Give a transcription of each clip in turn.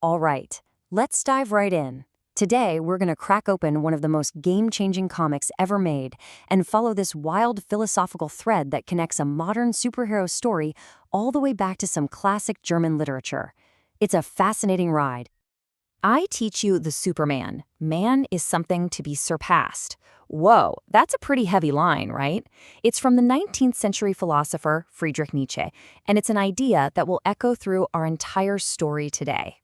All right, let's dive right in. Today, we're going to crack open one of the most game-changing comics ever made and follow this wild philosophical thread that connects a modern superhero story all the way back to some classic German literature. It's a fascinating ride. I teach you the Superman. Man is something to be surpassed. Whoa, that's a pretty heavy line, right? It's from the 19th century philosopher Friedrich Nietzsche, and it's an idea that will echo through our entire story today.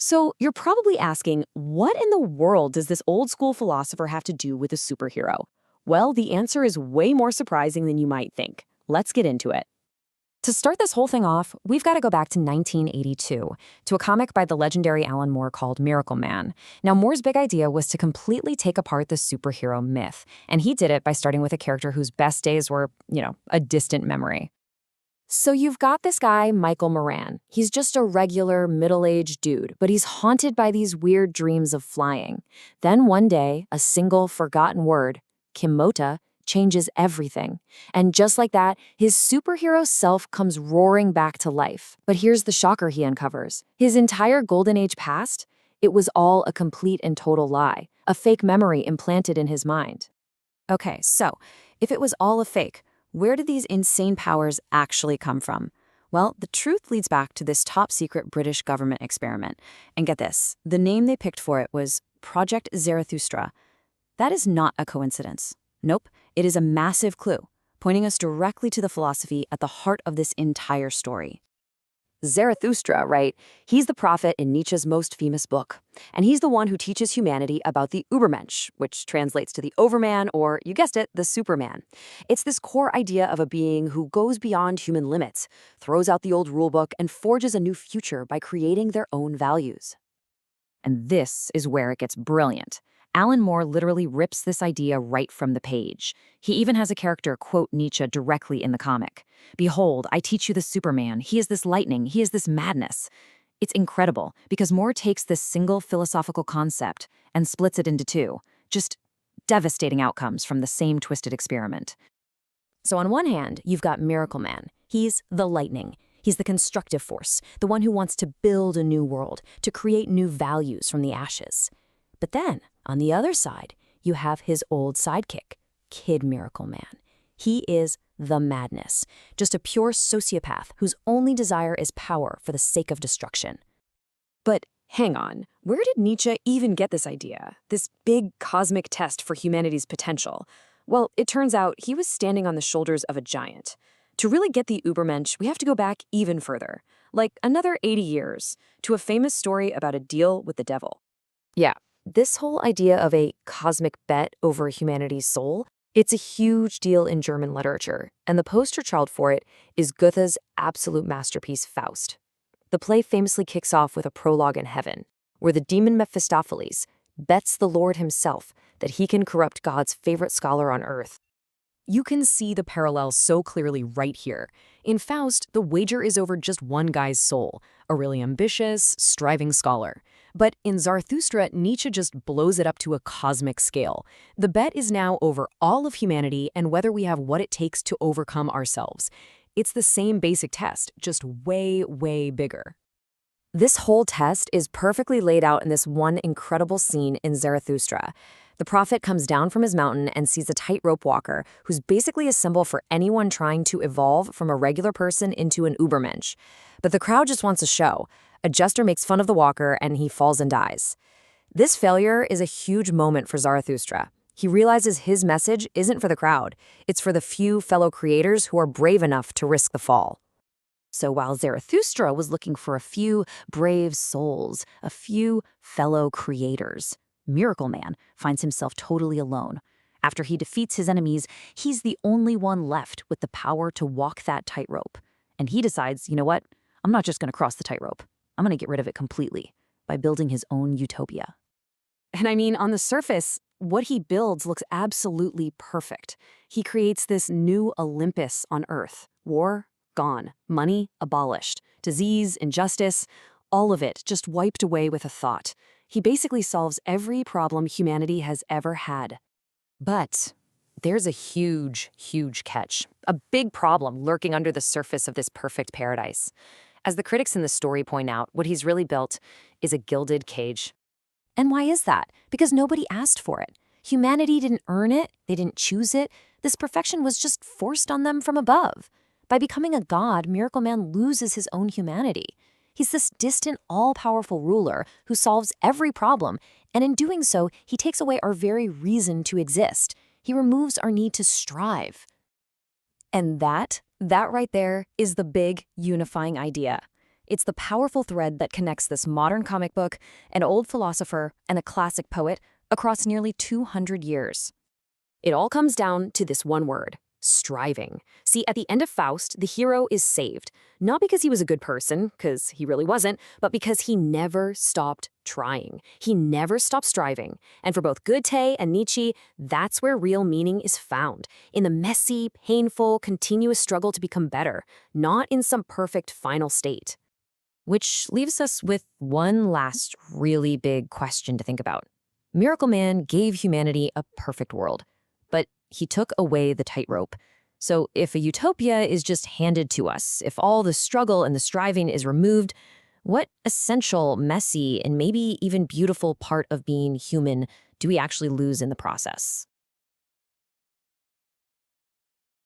So you're probably asking, what in the world does this old school philosopher have to do with a superhero? Well, the answer is way more surprising than you might think. Let's get into it. To start this whole thing off, we've got to go back to 1982, to a comic by the legendary Alan Moore called Miracle Man. Now, Moore's big idea was to completely take apart the superhero myth, and he did it by starting with a character whose best days were, a distant memory. So you've got this guy, Michael Moran. He's just a regular, middle-aged dude, but he's haunted by these weird dreams of flying. Then one day, a single forgotten word, Kimota, changes everything. And just like that, his superhero self comes roaring back to life. But here's the shocker he uncovers. His entire Golden Age past, it was all a complete and total lie, a fake memory implanted in his mind. Okay, so if it was all a fake, where did these insane powers actually come from? Well, the truth leads back to this top-secret British government experiment. And get this, the name they picked for it was Project Zarathustra. That is not a coincidence. Nope, it is a massive clue, pointing us directly to the philosophy at the heart of this entire story. Zarathustra, right? He's the prophet in Nietzsche's most famous book. And he's the one who teaches humanity about the Übermensch, which translates to the Overman, or, you guessed it, the Superman. It's this core idea of a being who goes beyond human limits, throws out the old rulebook, and forges a new future by creating their own values. And this is where it gets brilliant. Alan Moore literally rips this idea right from the page. He even has a character quote Nietzsche directly in the comic. "Behold, I teach you the Superman. He is this lightning. He is this madness." It's incredible because Moore takes this single philosophical concept and splits it into two. Just devastating outcomes from the same twisted experiment. So on one hand, you've got Miracle Man. He's the lightning. He's the constructive force, the one who wants to build a new world, to create new values from the ashes. But then, on the other side, you have his old sidekick, Kid Miracle Man. He is the madness, just a pure sociopath whose only desire is power for the sake of destruction. But hang on, where did Nietzsche even get this idea, this big cosmic test for humanity's potential? Well, it turns out he was standing on the shoulders of a giant. To really get the Übermensch, we have to go back even further, like another 80 years, to a famous story about a deal with the devil. Yeah. This whole idea of a cosmic bet over humanity's soul, it's a huge deal in German literature, and the poster child for it is Goethe's absolute masterpiece, Faust. The play famously kicks off with a prologue in heaven, where the demon Mephistopheles bets the Lord himself that he can corrupt God's favorite scholar on earth. You can see the parallels so clearly right here. In Faust, the wager is over just one guy's soul, a really ambitious, striving scholar. But in Zarathustra, Nietzsche just blows it up to a cosmic scale. The bet is now over all of humanity and whether we have what it takes to overcome ourselves. It's the same basic test, just way, way bigger. This whole test is perfectly laid out in this one incredible scene in Zarathustra. The prophet comes down from his mountain and sees a tightrope walker who's basically a symbol for anyone trying to evolve from a regular person into an Übermensch. But the crowd just wants a show. A jester makes fun of the walker and he falls and dies. This failure is a huge moment for Zarathustra. He realizes his message isn't for the crowd. It's for the few fellow creators who are brave enough to risk the fall. So while Zarathustra was looking for a few brave souls, a few fellow creators, Miracle Man finds himself totally alone. After he defeats his enemies, he's the only one left with the power to walk that tightrope. And he decides, you know what? I'm not just going to cross the tightrope. I'm going to get rid of it completely by building his own utopia. And I mean, on the surface, what he builds looks absolutely perfect. He creates this new Olympus on Earth. War gone, money abolished, disease, injustice, all of it just wiped away with a thought. He basically solves every problem humanity has ever had. But there's a huge, huge catch, a big problem lurking under the surface of this perfect paradise. As the critics in the story point out, what he's really built is a gilded cage. And why is that? Because nobody asked for it. Humanity didn't earn it, they didn't choose it. This perfection was just forced on them from above. By becoming a god, Miracle Man loses his own humanity. He's this distant, all-powerful ruler who solves every problem, and in doing so, he takes away our very reason to exist. He removes our need to strive. And that right there is the big unifying idea. It's the powerful thread that connects this modern comic book, an old philosopher, and a classic poet across nearly 200 years. It all comes down to this one word: striving. See, at the end of Faust, the hero is saved, not because he was a good person, because he really wasn't, but because he never stopped trying. He never stopped striving. And for both Goethe and Nietzsche, that's where real meaning is found, in the messy, painful, continuous struggle to become better, not in some perfect final state. Which leaves us with one last really big question to think about. Miracle Man gave humanity a perfect world, but he took away the tightrope. So if a utopia is just handed to us, if all the struggle and the striving is removed, what essential, messy, and maybe even beautiful part of being human do we actually lose in the process?